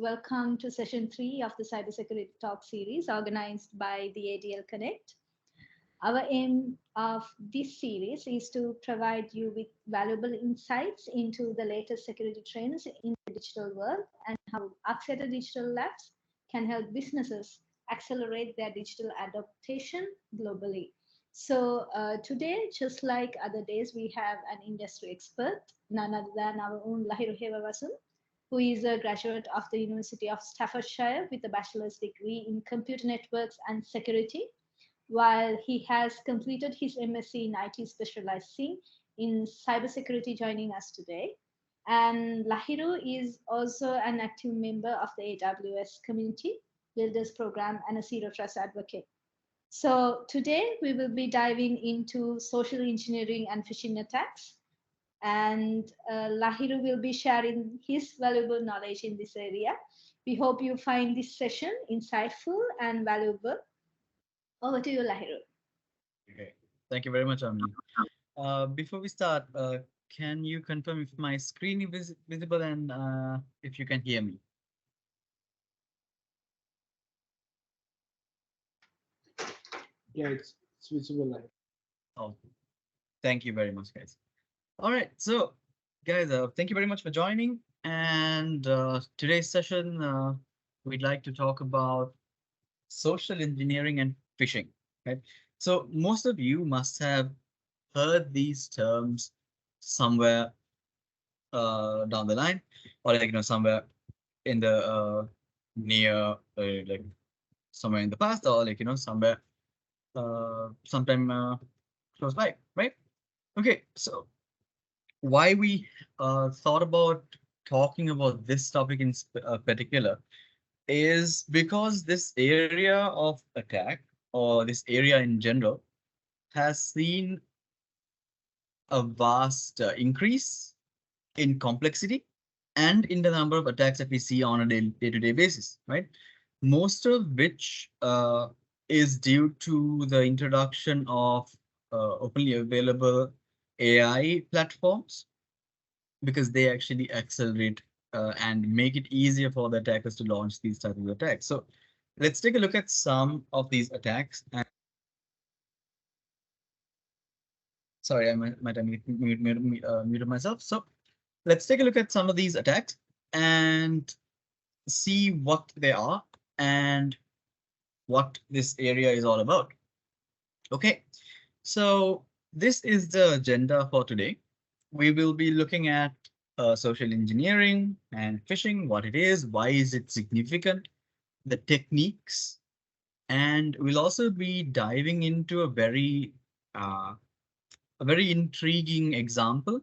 Welcome to session 3 of the Cybersecurity Talk series organized by the ADL Connect. Our aim of this series is to provide you with valuable insights into the latest security trends in the digital world and how Axiata Digital Labs can help businesses accelerate their digital adaptation globally. Today, just like other days, we have an industry expert, none other than our own Lahiru Hewawasam, who is a graduate of the University of Staffordshire with a bachelor's degree in computer networks and security, while he has completed his MSc in IT specializing in cybersecurity, joining us today. And Lahiru is also an active member of the AWS Community Builders Program and a Zero Trust advocate. So today we will be diving into social engineering and phishing attacks, and Lahiru will be sharing his valuable knowledge in this area. We hope you find this session insightful and valuable. Over to you, Lahiru. Okay. Thank you very much, Amni. Before we start, can you confirm if my screen is visible and if you can hear me? Yeah, it's visible. Oh, thank you very much, guys. All right, so guys, thank you very much for joining. And today's session, we'd like to talk about social engineering and phishing. Right. So most of you must have heard these terms somewhere down the line, or somewhere in the near like somewhere in the past, or somewhere sometime close by, right? Okay, so why we thought about talking about this topic in particular is because this area of attack, or this area in general, has seen a vast increase in complexity and in the number of attacks that we see on a day-to-day basis, right? Most of which is due to the introduction of openly available AI platforms, because they actually accelerate and make it easier for the attackers to launch these types of attacks. So let's take a look at some of these attacks. And sorry, I might have muted myself. So let's take a look at some of these attacks and see what they are and what this area is all about. Okay, so this is the agenda for today. We will be looking at social engineering and phishing, what it is, why is it significant, the techniques, and we'll also be diving into a very intriguing example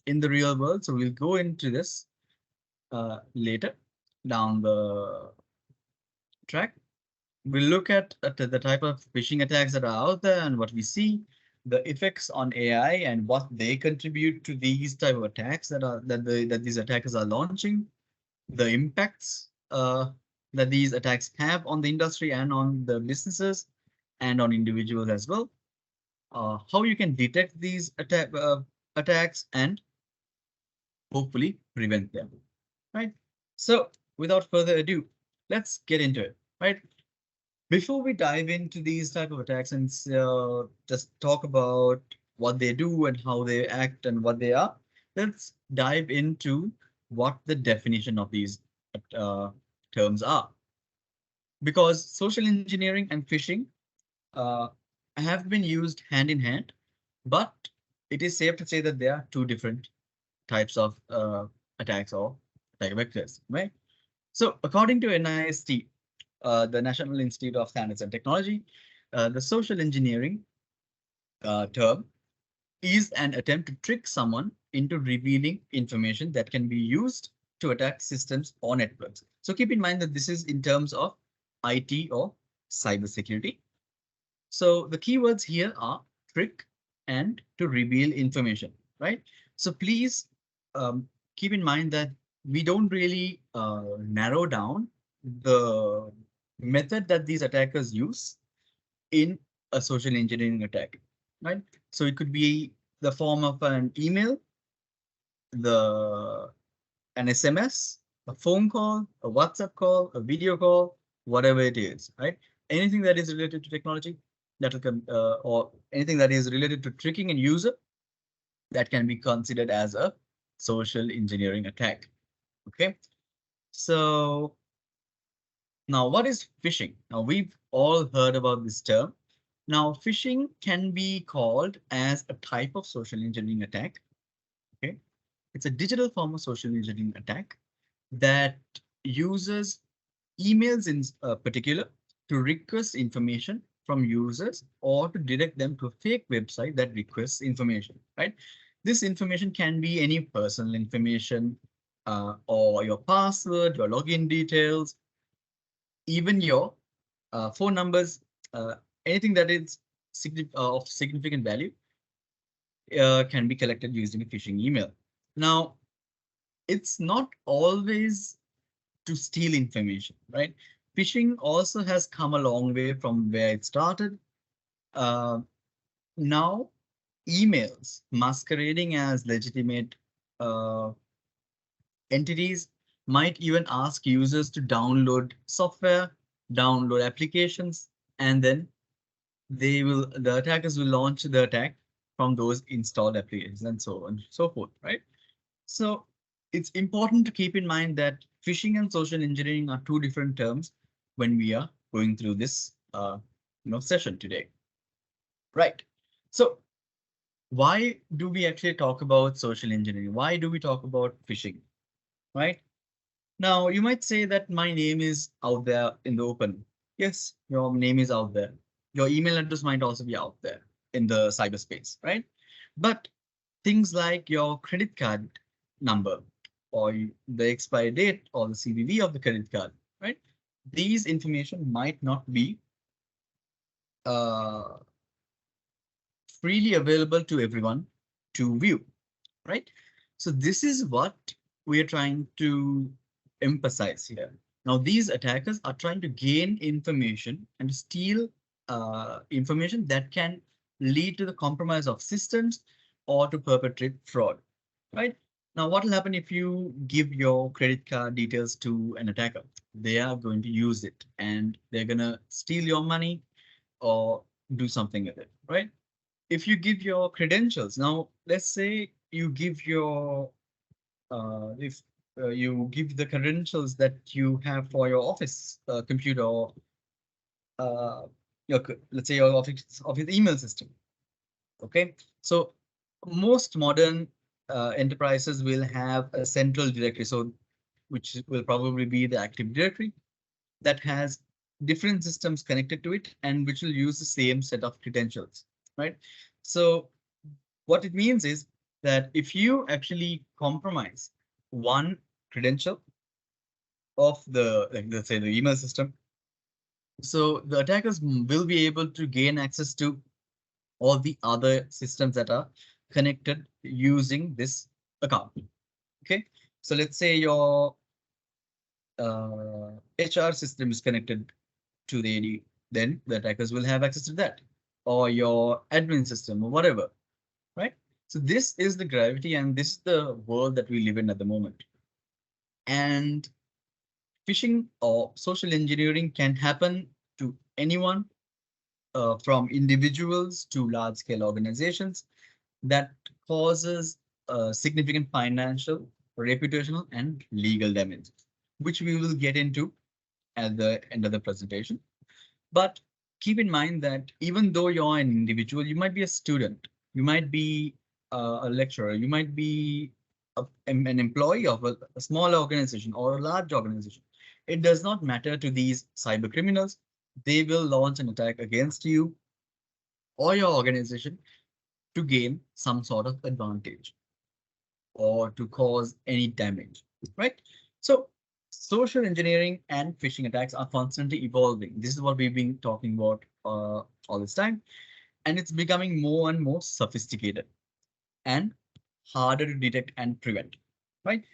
in the real world. So we'll go into this later down the track. We'll look at the type of phishing attacks that are out there and what we see, the effects on AI and what they contribute to these type of attacks that these attackers are launching, the impacts that these attacks have on the industry and on the businesses and on individuals as well, how you can detect these attacks and hopefully prevent them, right? So without further ado, let's get into it, right? Before we dive into these type of attacks and just talk about what they do and how they act and what they are, let's dive into what the definition of these uh, terms are. Because social engineering and phishing uh, have been used hand in hand, but it is safe to say that there are two different types of attacks or attack vectors, right? So according to NIST, the National Institute of Standards and Technology, the social engineering term is an attempt to trick someone into revealing information that can be used to attack systems or networks. So keep in mind that this is in terms of IT or cybersecurity. So the keywords here are trick and to reveal information, right? So please keep in mind that we don't really narrow down the method that these attackers use in a social engineering attack, right? So it could be the form of an email, an SMS, a phone call, a WhatsApp call, a video call, whatever it is, right? Anything that is related to technology that will come, or anything that is related to tricking a user, that can be considered as a social engineering attack. Okay, so now what is phishing? Now we've all heard about this term. Now phishing can be called as a type of social engineering attack. Okay, it's a digital form of social engineering attack that uses emails in particular to request information from users or to direct them to a fake website that requests information, right? This information can be any personal information or your password, your login details, even your phone numbers, uh, anything that is of significant value can be collected using a phishing email. Now, it's not always to steal information, right? Phishing also has come a long way from where it started. Uh, Now, emails masquerading as legitimate uh, entities might even ask users to download software, download applications, and then the attackers will launch the attack from those installed applications and so on and so forth, right? So it's important to keep in mind that phishing and social engineering are two different terms when we are going through this session today. Right. So why do we actually talk about social engineering? Why do we talk about phishing? Right. Now you might say that my name is out there in the open. Yes, your name is out there. Your email address might also be out there in the cyberspace, right? But things like your credit card number or the expiry date or the CVV of the credit card, right? These information might not be uh, freely available to everyone to view, right? So this is what we are trying to emphasize here. Now, these attackers are trying to gain information and steal information that can lead to the compromise of systems or to perpetrate fraud, right? Now, what will happen if you give your credit card details to an attacker? They are going to use it and they're going to steal your money or do something with it, right? If you give your credentials, now let's say you give your if you give the credentials that you have for your office computer or uh, let's say your office email system. Okay, so most modern enterprises will have a central directory, so which will probably be the Active Directory that has different systems connected to it and which will use the same set of credentials, right? So what it means is that if you actually compromise one credential of the, like, let's say the email system, so the attackers will be able to gain access to all the other systems that are connected using this account. Okay, so let's say your HR system is connected to the AD, then the attackers will have access to that, or your admin system or whatever, right? So this is the gravity and this is the world that we live in at the moment. And phishing or social engineering can happen to anyone, from individuals to large scale organizations, that causes significant financial, reputational, and legal damage, which we will get into at the end of the presentation. But keep in mind that even though you're an individual, you might be a student, you might be a lecturer, you might be an employee of a small organization or a large organization. It does not matter to these cyber criminals. They will launch an attack against you or your organization to gain some sort of advantage or to cause any damage, right? So social engineering and phishing attacks are constantly evolving. This is what we've been talking about all this time, and it's becoming more and more sophisticated and harder to detect and prevent, right?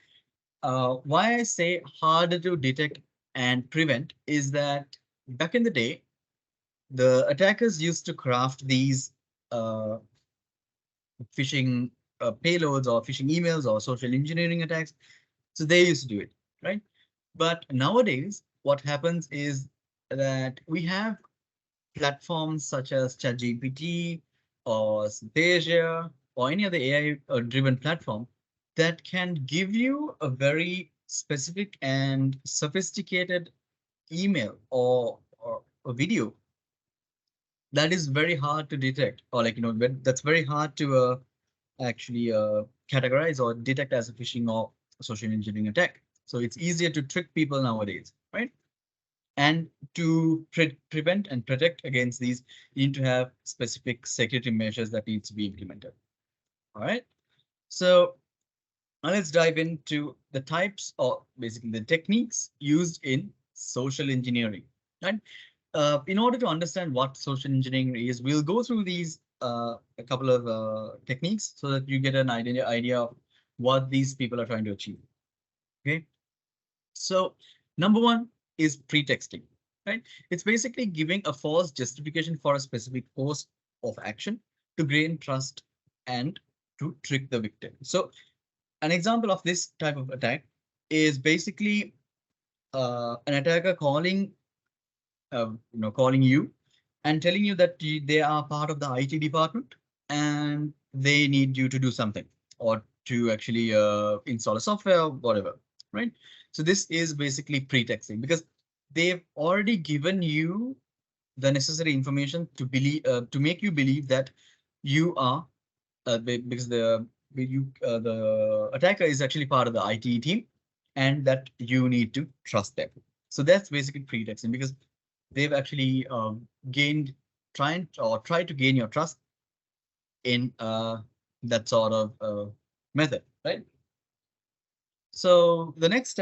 Why I say harder to detect and prevent is that back in the day, the attackers used to craft these uh, phishing payloads or phishing emails or social engineering attacks. So they used to do it. right? But nowadays, what happens is that we have platforms such as ChatGPT or Synthesia or any other AI-driven platform that can give you a very specific and sophisticated email or a video that is very hard to detect, or like, that's very hard to actually categorize or detect as a phishing or social engineering attack. So it's easier to trick people nowadays, right? And to prevent and protect against these, you need to have specific security measures that needs to be implemented. All right. So now let's dive into the types, or basically the techniques used in social engineering. Right. In order to understand what social engineering is, we'll go through these a couple of techniques so that you get an idea of what these people are trying to achieve. Okay. So number one is pretexting, right? It's basically giving a false justification for a specific course of action to gain trust and to trick the victim. So an example of this type of attack is basically an attacker calling you and telling you that they are part of the IT department and they need you to do something or to actually install a software, whatever, right? So this is basically pretexting because they've already given you the necessary information to make you believe that you are because the attacker is actually part of the IT team and that you need to trust them. So that's basically pretexting because they've actually gained tried to gain your trust in that sort of method, right? So the next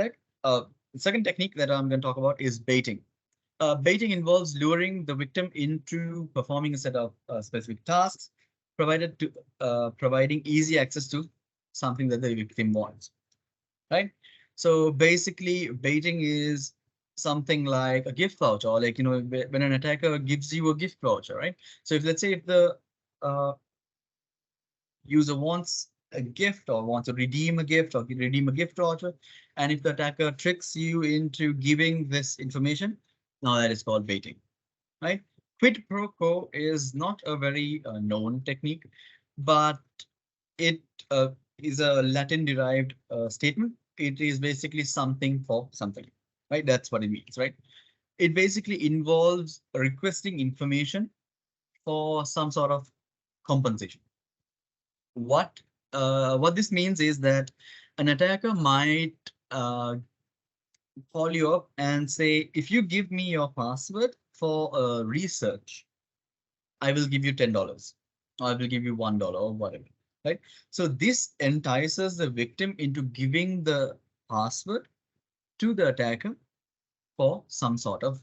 second technique that I'm going to talk about is baiting. Baiting involves luring the victim into performing a set of specific tasks, providing easy access to something that the victim wants, right? So basically, baiting is something like a gift voucher, or like, when an attacker gives you a gift voucher, right? So if let's say if the uh, user wants a gift or wants to redeem a gift or redeem a gift voucher, and if the attacker tricks you into giving this information, now that is called baiting, right? Quid pro quo is not a very known technique, but it is a Latin derived statement. It is basically something for something, right? That's what it means, right? It basically involves requesting information for some sort of compensation. What this means is that an attacker might call you up and say, if you give me your password for research, I will give you $10, or I will give you $1 or whatever, right? So this entices the victim into giving the password to the attacker for some sort of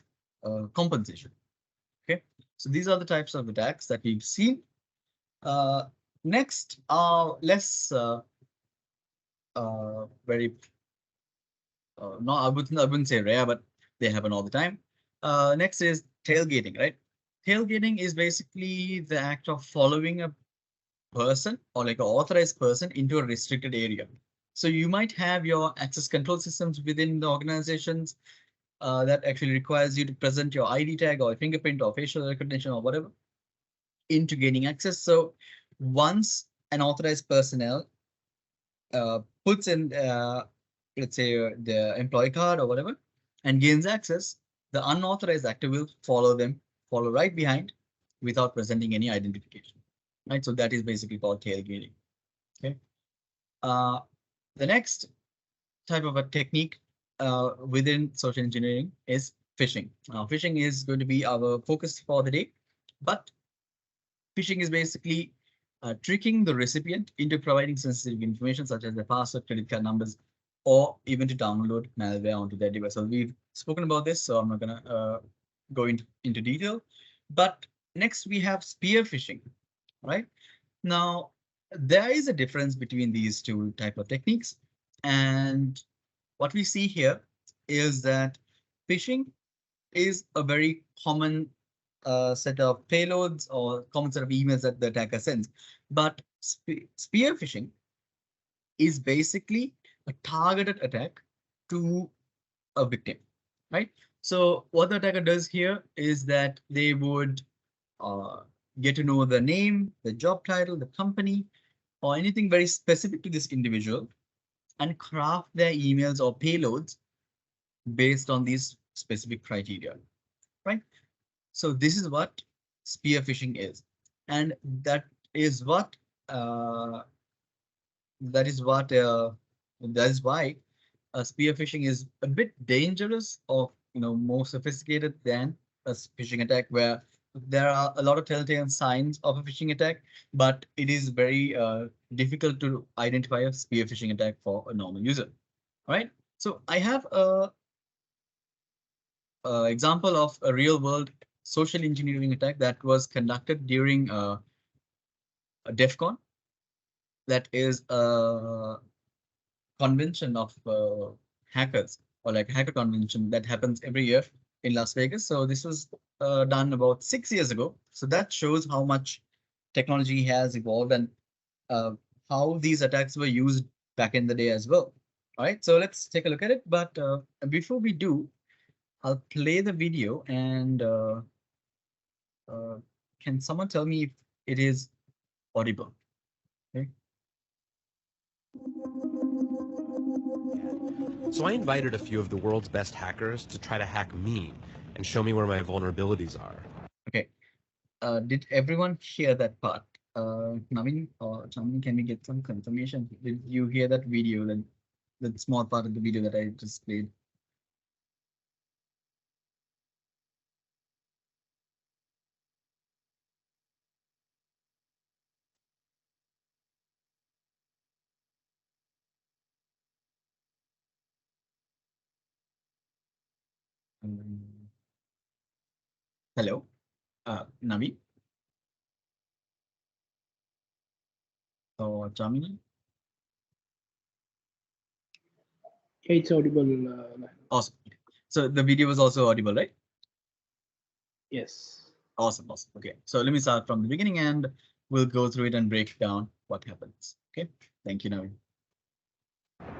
compensation. Okay, so these are the types of attacks that we've seen. Next are less very no, I wouldn't say rare, but they happen all the time. Next is tailgating, right? Tailgating is basically the act of following a person or like an authorized person into a restricted area. So you might have your access control systems within the organizations that actually requires you to present your ID tag or fingerprint or facial recognition or whatever into gaining access. So once an authorized personnel puts in, let's say, the employee card or whatever, and gains access, the unauthorized actor will follow right behind without presenting any identification. Right. So that is basically called tailgating. Okay. Uh, the next type of a technique within social engineering is phishing. Now, phishing is going to be our focus for the day, but phishing is basically tricking the recipient into providing sensitive information such as their password, credit card numbers, or even to download malware onto their device. So we've spoken about this, so I'm not going to go into detail. But next we have spear phishing, right? Now, there is a difference between these two type of techniques. And what we see here is that phishing is a very common set of payloads or common set of emails that the attacker sends. But spear phishing is basically a targeted attack to a victim, right? So what the attacker does here is that they would uh, get to know the name, the job title, the company, or anything very specific to this individual and craft their emails or payloads based on these specific criteria, right? So this is what spear phishing is, and that is what uh, that is what that is why spear phishing is a bit dangerous or more sophisticated than a phishing attack, where there are a lot of telltale signs of a phishing attack, but it is very difficult to identify a spear phishing attack for a normal user. All right. So I have a example of a real world social engineering attack that was conducted during a DEF CON. That is a convention of hackers, or like a hacker convention that happens every year in Las Vegas. So this was done about 6 years ago. So that shows how much technology has evolved and uh, how these attacks were used back in the day as well. All right, so let's take a look at it. But before we do, I'll play the video, and can someone tell me if it is audible? Okay. So I invited a few of the world's best hackers to try to hack me and show me where my vulnerabilities are. Okay. Did everyone hear that part? Navin or Chamini, can we get some confirmation? Did you hear that video, that small part of the video that I just played? Hello, Navin or Chamini? It's audible. Awesome. So the video was also audible, right? Yes. Awesome, awesome. Okay, so let me start from the beginning and we'll go through it and break down what happens. Okay, thank you, Navin.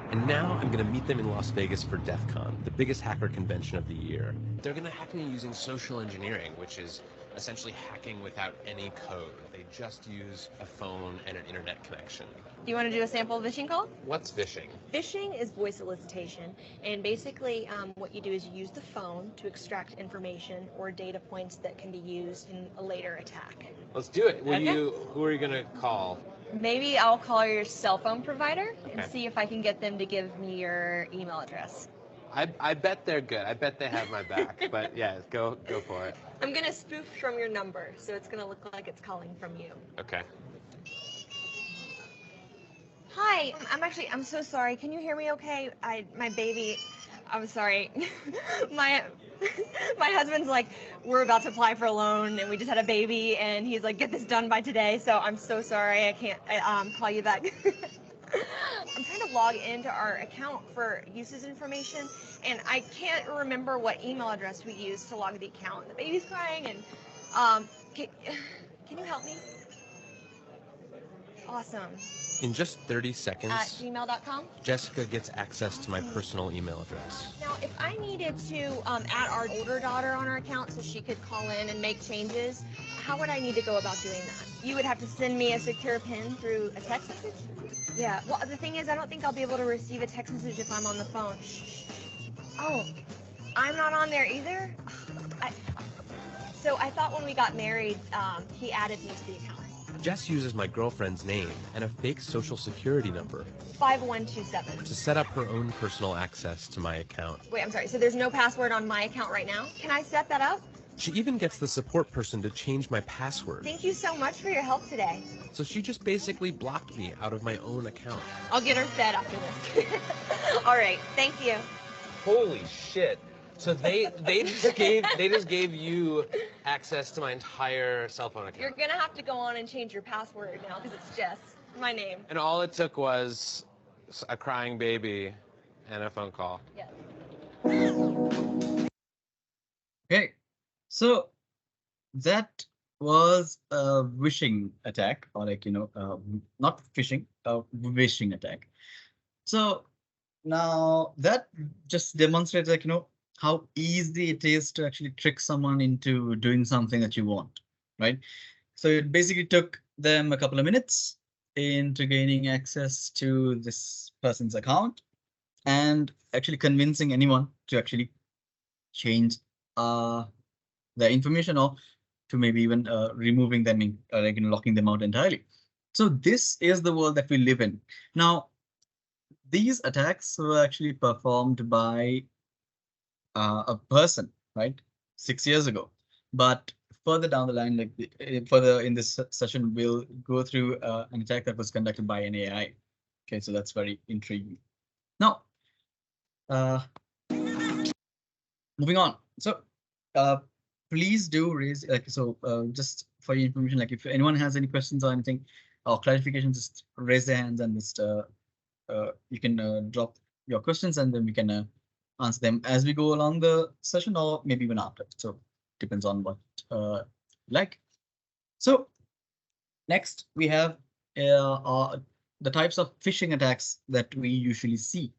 And now I'm going to meet them in Las Vegas for DEF CON, the biggest hacker convention of the year. They're going to hack me using social engineering, which is essentially hacking without any code. They just use a phone and an internet connection. Do you want to do a sample phishing call? What's phishing? Phishing is voice solicitation, and basically what you do is you use the phone to extract information or data points that can be used in a later attack. Let's do it. Okay. Who are you going to call? Maybe I'll call your cell phone provider and Okay. see if I can get them to give me your email address. I bet they're good. I bet they have my back. But yeah, go for it. I'm going to spoof from your number, so it's going to look like it's calling from you. Okay. Hi, I'm so sorry. Can you hear me okay? My baby, I'm sorry. my husband's like, we're about to apply for a loan and we just had a baby and he's like, get this done by today. So I'm so sorry. I can't call you back. I'm trying to log into our account for uses information and I can't remember what email address we used to log the account. The baby's crying and can you help me? Awesome. In just 30 seconds, At gmail.com? Jessica gets access to my personal email address. Now, if I needed to add our older daughter on our account so she could call in and make changes, how would I need to go about doing that? You would have to send me a secure PIN through a text message? Yeah, well, the thing is, I don't think I'll be able to receive a text message if I'm on the phone. Oh, I'm not on there either? So I thought when we got married, he added me to the account. Jess uses my girlfriend's name and a fake social security number 5127. to set up her own personal access to my account. Wait, I'm sorry, so there's no password on my account right now? Can I set that up? She even gets the support person to change my password. Thank you so much for your help today. So she just basically blocked me out of my own account. I'll get her fed after this. All right, thank you. Holy shit. So they just gave you access to my entire cell phone account. You're gonna have to go on and change your password now because it's Jess, my name. And all it took was a crying baby and a phone call. Yes. Okay, so that was a wishing attack, or not phishing, a wishing attack. So Now that just demonstrates like, how easy it is to actually trick someone into doing something that you want, right? So it basically took them a couple of minutes into gaining access to this person's account and actually convincing anyone to actually change their information, or to maybe even removing them in, like, locking them out entirely. So this is the world that we live in. Now, these attacks were actually performed by a person, right? 6 years ago. But further down the line, like further in this session, we'll go through an attack that was conducted by an AI. Okay, so that's very intriguing. Now, moving on. So, please do raise, like, so just for your information, like if anyone has any questions or anything or clarifications, just raise their hands and just you can drop your questions and then we can answer them as we go along the session or maybe even after. So depends on what like. So next we have the types of phishing attacks that we usually see,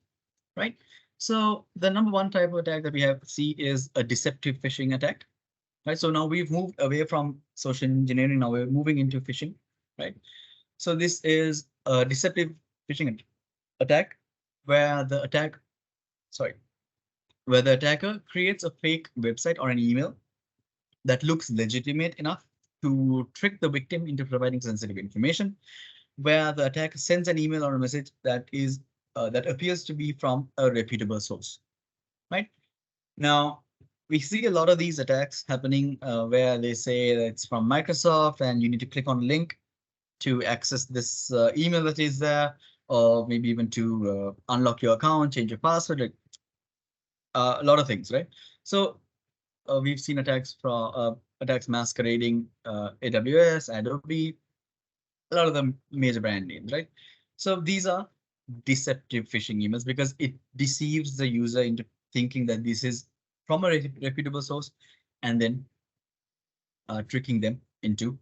right? So the number one type of attack that we have see is a deceptive phishing attack, right? So now we've moved away from social engineering. Now we're moving into phishing, right? So this is a deceptive phishing attack where the attacker creates a fake website or an email that looks legitimate enough to trick the victim into providing sensitive information, where the attacker sends an email or a message that appears to be from a reputable source, right? Now, we see a lot of these attacks happening where they say that it's from Microsoft and you need to click on a link to access this email that is there, or maybe even to unlock your account, change your password, like a lot of things, right? So we've seen attacks masquerading AWS, Adobe, a lot of the major brand names, right? So these are deceptive phishing emails because it deceives the user into thinking that this is from a reputable source and then tricking them into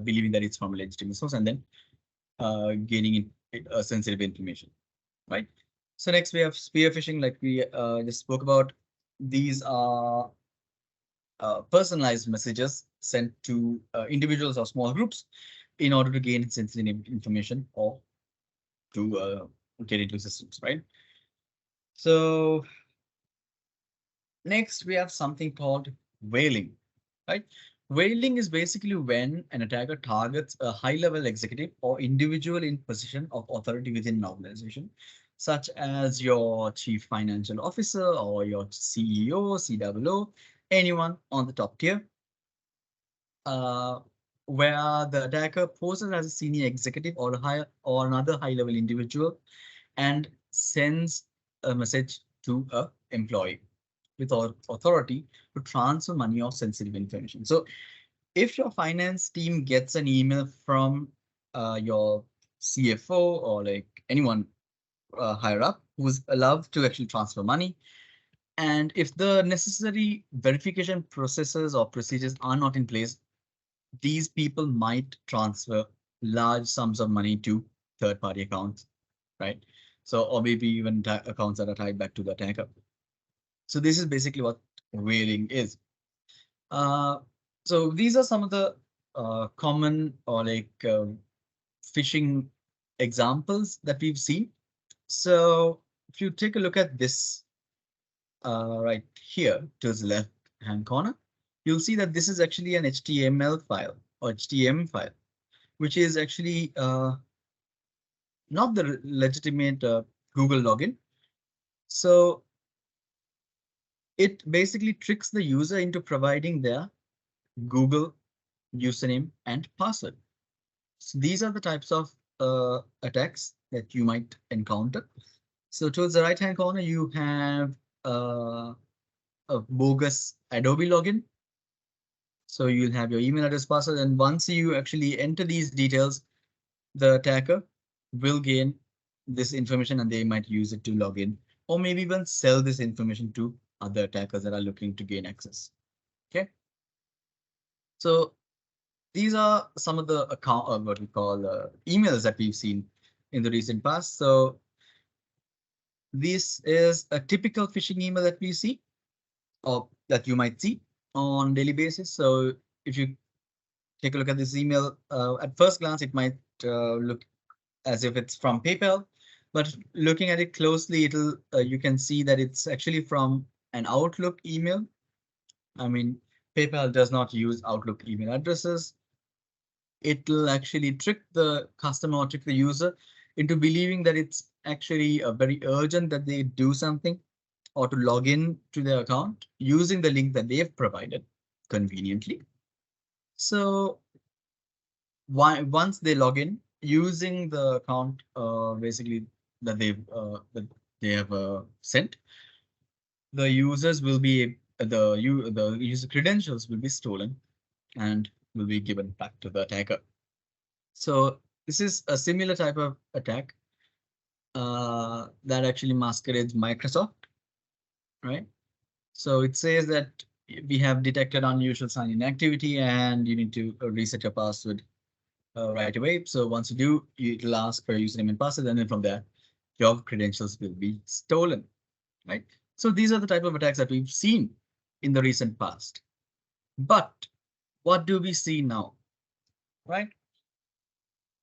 believing that it's from a legitimate source and then gaining sensitive information, right? So next we have spear phishing, like we just spoke about. These are personalized messages sent to individuals or small groups in order to gain sensitive information or to get into systems, right? So next we have something called whaling, right? Whaling is basically when an attacker targets a high-level executive or individual in position of authority within an organization, such as your chief financial officer or your CEO, COO, anyone on the top tier, where the attacker poses as a senior executive or another high-level individual and sends a message to a employee with authority to transfer money or sensitive information. So if your finance team gets an email from your CFO or like anyone higher up who's allowed to actually transfer money, and if the necessary verification processes or procedures are not in place, these people might transfer large sums of money to third-party accounts, right? So, or maybe even accounts that are tied back to the attacker. So this is basically what whaling is. So these are some of the common or like phishing examples that we've seen. So if you take a look at this right here towards the left hand corner, you'll see that this is actually an HTML file or HTML file, which is actually not the legitimate Google login. So it basically tricks the user into providing their Google username and password. So these are the types of attacks that you might encounter. So towards the right hand corner, you have a bogus Adobe login. So you'll have your email address, password, and once you actually enter these details, the attacker will gain this information and they might use it to log in, or maybe even sell this information to other attackers that are looking to gain access. Okay. So these are some of the what we call emails that we've seen in the recent past. So this is a typical phishing email that we see, or that you might see on daily basis. So if you take a look at this email, at first glance, it might look as if it's from PayPal, but looking at it closely, it'll you can see that it's actually from an Outlook email. I mean, PayPal does not use Outlook email addresses. It'll actually trick the customer or trick the user into believing that it's actually very urgent that they do something or to log in to their account using the link that they've provided conveniently. So once they log in using the account basically that they have sent, the users will be the user credentials will be stolen and will be given back to the attacker. So this is a similar type of attack that actually masquerades Microsoft, right? So it says that we have detected unusual sign-in activity and you need to reset your password right away. So once you do, it'll ask for your username and password, and then from there, your credentials will be stolen, right? So these are the type of attacks that we've seen in the recent past. But what do we see now, right?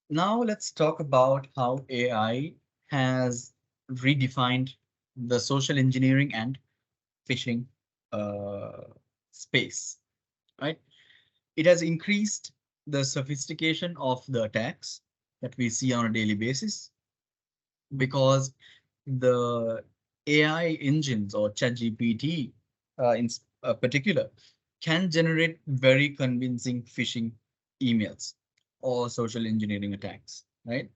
Now let's talk about how AI has redefined the social engineering and phishing space, right? It has increased the sophistication of the attacks that we see on a daily basis because the AI engines or ChatGPT in particular can generate very convincing phishing emails or social engineering attacks, right?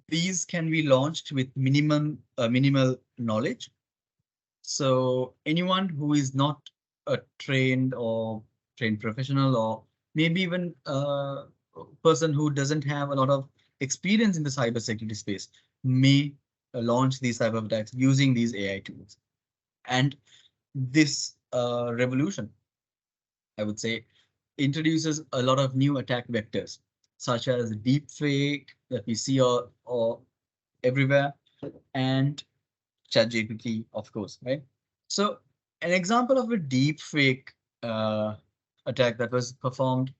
These can be launched with minimal knowledge. So anyone who is not a trained professional, or maybe even a person who doesn't have a lot of experience in the cybersecurity space, may launch these cyber attacks using these AI tools. And this revolution, I would say, introduces a lot of new attack vectors, such as deepfake that we see or everywhere, and ChatGPT, of course, right? So an example of a deepfake attack that was performed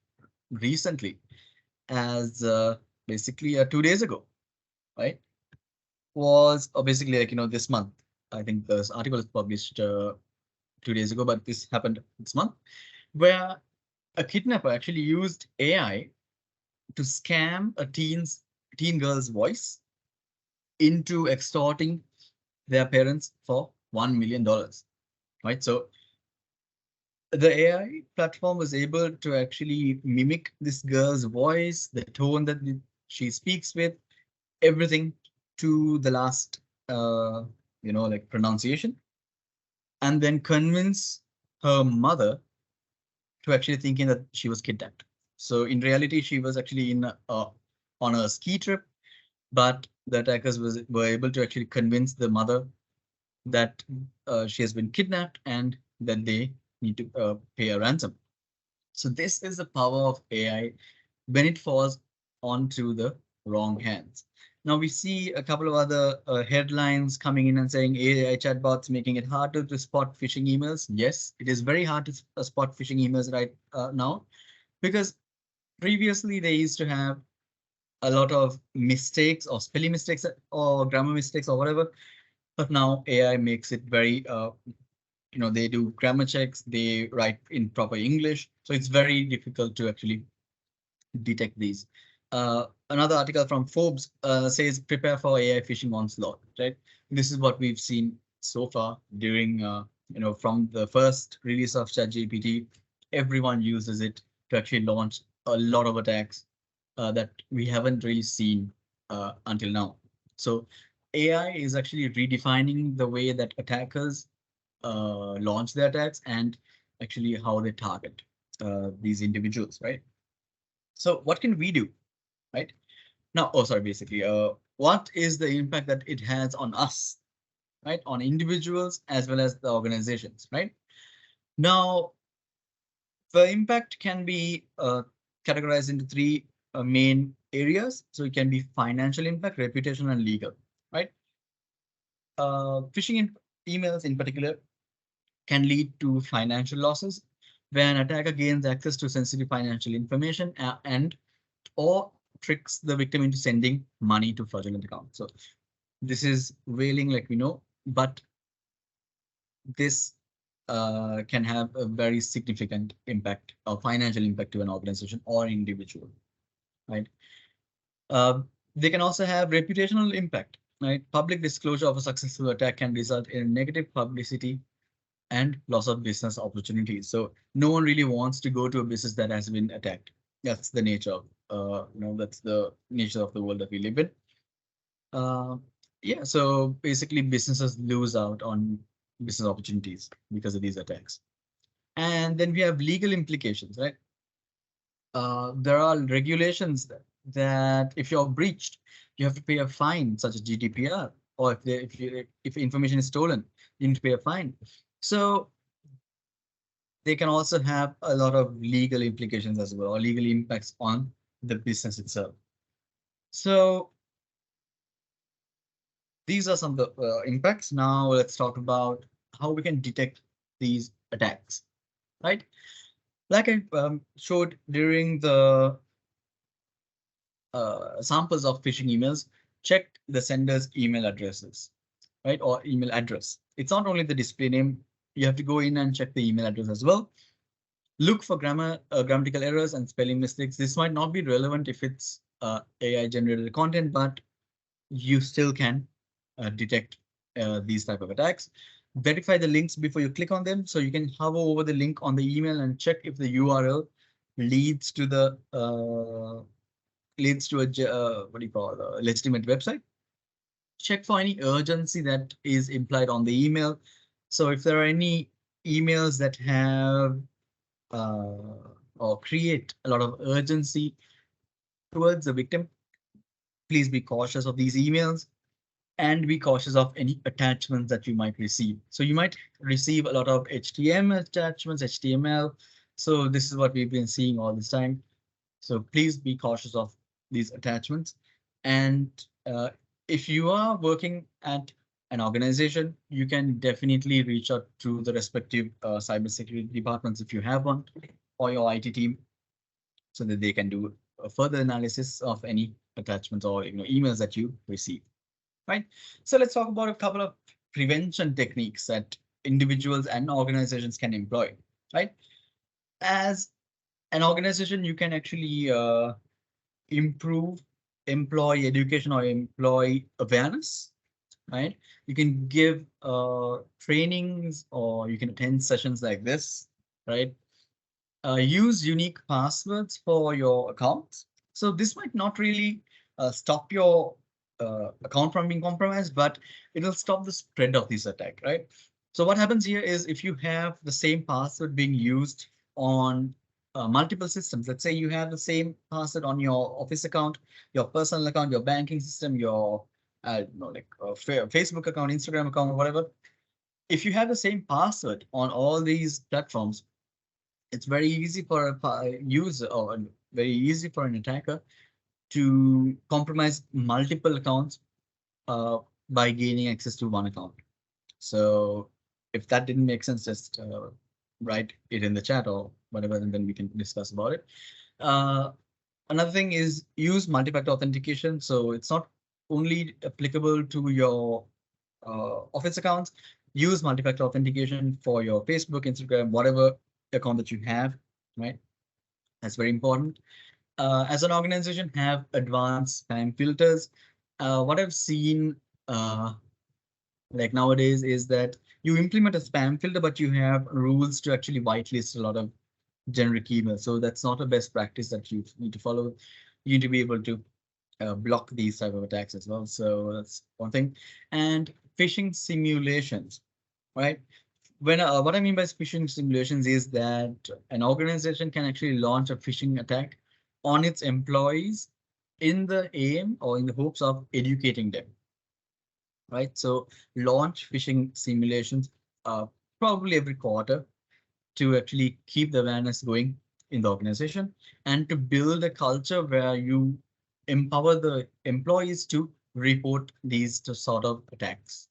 recently, as basically 2 days ago, right, was basically like this month. I think this article is published 2 days ago, but this happened this month, where a kidnapper actually used AI to scam a teen girl's voice into extorting their parents for $1 million, right? So the AI platform was able to actually mimic this girl's voice, the tone that she speaks with, everything to the last, like pronunciation, and then convince her mother to actually thinking that she was kidnapped. So in reality, she was actually on a ski trip, but the attackers were able to actually convince the mother that she has been kidnapped and that they need to pay a ransom. So this is the power of AI when it falls onto the wrong hands. Now we see a couple of other headlines coming in and saying AI chatbots making it harder to spot phishing emails. Yes, it is very hard to spot phishing emails right now, because previously they used to have a lot of mistakes or spelling mistakes or grammar mistakes or whatever. But now AI makes it very, they do grammar checks, they write in proper English. So it's very difficult to actually detect these. Another article from Forbes says prepare for AI phishing onslaught, right? This is what we've seen so far during, from the first release of ChatGPT. Everyone uses it to actually launch a lot of attacks that we haven't really seen until now. So AI is actually redefining the way that attackers launch their attacks and actually how they target these individuals, right? So what can we do, right? Now, basically, what is the impact that it has on us, right? On individuals as well as the organizations, right? Now, the impact can be categorized into three main areas. So it can be financial impact, reputation, and legal, right? phishing emails in particular can lead to financial losses when an attacker gains access to sensitive financial information and or tricks the victim into sending money to fraudulent accounts. So this is whaling, like we know, but this can have a very significant impact or financial impact to an organization or individual, right? Uh, they can also have reputational impact, right? Public disclosure of a successful attack can result in negative publicity and loss of business opportunities. So no one really wants to go to a business that has been attacked. That's the nature of, that's the nature of the world that we live in. Yeah, so basically businesses lose out on business opportunities because of these attacks. And then we have legal implications, right? There are regulations that if you're breached, you have to pay a fine, such as GDPR, or if information is stolen, you need to pay a fine. So they can also have a lot of legal implications as well, or legal impacts on the business itself. So these are some of the impacts. Now let's talk about how we can detect these attacks, right? Like I showed during the samples of phishing emails, check the sender's email addresses, right? Or email address. It's not only the display name. You have to go in and check the email address as well. Look for grammatical errors and spelling mistakes. This might not be relevant if it's AI generated content, but you still can detect these type of attacks. Verify the links before you click on them. So you can hover over the link on the email and check if the URL leads to the what do you call a legitimate website. Check for any urgency that is implied on the email. So if there are any emails that have or create a lot of urgency towards the victim, please be cautious of these emails and be cautious of any attachments that you might receive. So you might receive a lot of HTML attachments, HTML. So this is what we've been seeing all this time. So please be cautious of these attachments. And if you are working at an organization, you can definitely reach out to the respective cybersecurity departments if you have one, or your IT team, so that they can do a further analysis of any attachments or emails that you receive. Right. So let's talk about a couple of prevention techniques that individuals and organizations can employ. Right. As an organization, you can actually improve employee education or employee awareness. Right. You can give trainings, or you can attend sessions like this. Right. Use unique passwords for your accounts. So this might not really stop your account from being compromised, but it'll stop the spread of this attack, right? So what happens here is if you have the same password being used on multiple systems, let's say you have the same password on your office account, your personal account, your banking system, your Facebook account, Instagram account, whatever. If you have the same password on all these platforms, it's very easy for a user, or very easy for an attacker to compromise multiple accounts by gaining access to one account. So if that didn't make sense, just write it in the chat or whatever, and then we can discuss about it. Another thing is use multi-factor authentication. So it's not only applicable to your office accounts. Use multi-factor authentication for your Facebook, Instagram, whatever account that you have, right? That's very important. As an organization, have advanced spam filters. What I've seen like nowadays is that you implement a spam filter, but you have rules to actually whitelist a lot of generic emails. So that's not a best practice that you need to follow. You need to be able to block these type of attacks as well. So that's one thing. And phishing simulations, right? When what I mean by phishing simulations is that an organization can actually launch a phishing attack on its employees in the aim or in the hopes of educating them. Right. So launch phishing simulations probably every quarter to actually keep the awareness going in the organization and to build a culture where you empower the employees to report these sort of attacks.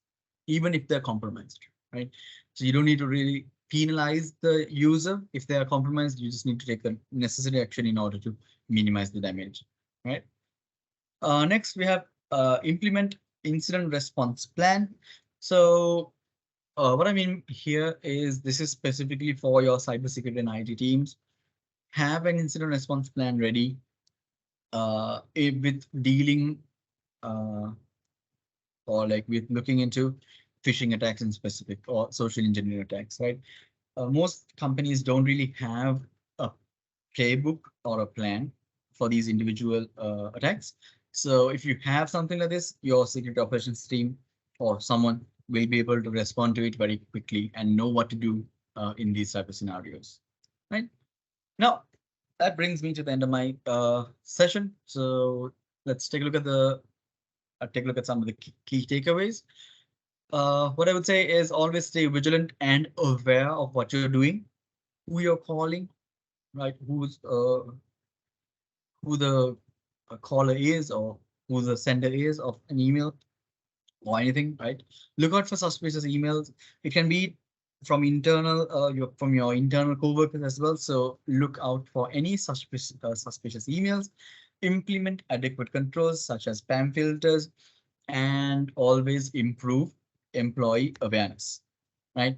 even if they're compromised, right? So you don't need to really penalize the user if they are compromised. You just need to take the necessary action in order to minimize the damage, right? Next, we have implement incident response plan. So what I mean here is this is specifically for your cybersecurity and IT teams. Have an incident response plan ready with dealing uh, or like with looking into phishing attacks in specific or social engineering attacks, right? Most companies don't really have a playbook or a plan for these individual attacks. So if you have something like this, your security operations team or someone will be able to respond to it very quickly and know what to do in these type of scenarios, right? Now, that brings me to the end of my session. So let's take a look at some of the key takeaways. What I would say is always stay vigilant and aware of what you're doing, who you're calling, right? Who the caller is or who the sender is of an email or anything, right? Look out for suspicious emails. It can be from from your internal coworkers as well. So look out for any suspicious emails. Implement adequate controls such as spam filters, and always improve employee awareness, right?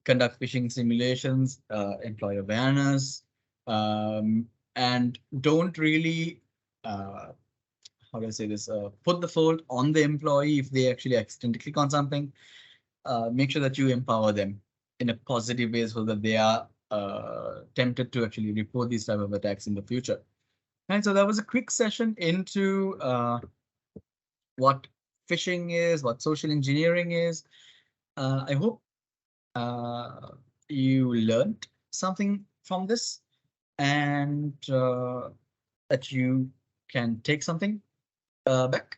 Conduct phishing simulations, employee awareness, and don't really uh, how do I say this? Put the fault on the employee if they actually accidentally click on something. Make sure that you empower them in a positive way so that they are tempted to actually report these type of attacks in the future. And so that was a quick session into what phishing is, what social engineering is. I hope you learned something from this and that you can take something back.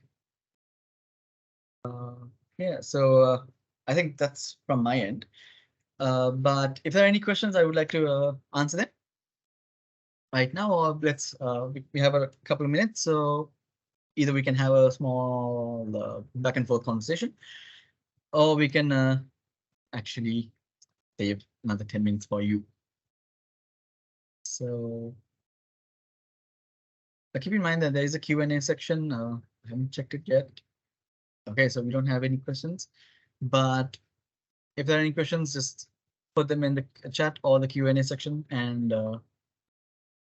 Yeah, so I think that's from my end. But if there are any questions, I would like to answer them right now, or we have a couple of minutes, so either we can have a small back and forth conversation, or we can actually save another 10 minutes for you. So keep in mind that there is a Q&A section. I haven't checked it yet. Okay, so we don't have any questions, but if there are any questions, just put them in the chat or the Q&A section, and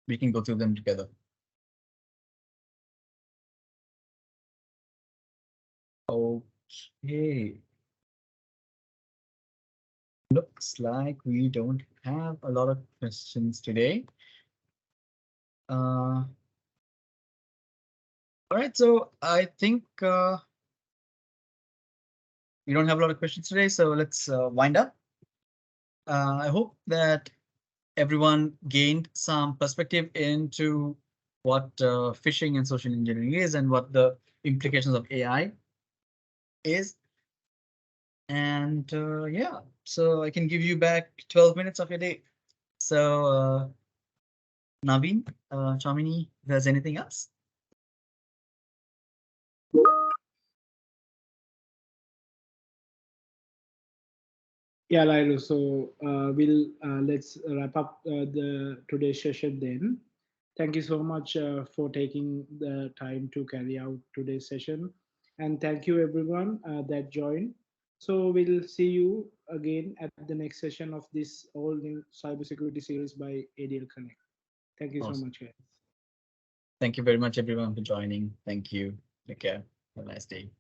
we can go through them together. Okay. Looks like we don't have a lot of questions today. All right, so I think we don't have a lot of questions today, so let's wind up. I hope that everyone gained some perspective into what phishing and social engineering is and what the implications of AI is. And yeah, so I can give you back 12 minutes of your day. So Naveen, Chamini, if there's anything else? Yeah, Lahiru. So let's wrap up the today's session then. Thank you so much for taking the time to carry out today's session, and thank you everyone that joined. So we'll see you again at the next session of this all new cybersecurity series by ADL Connect. Thank you so Awesome. much, guys. Thank you very much, everyone, for joining. Thank you. Take care. Have a nice day.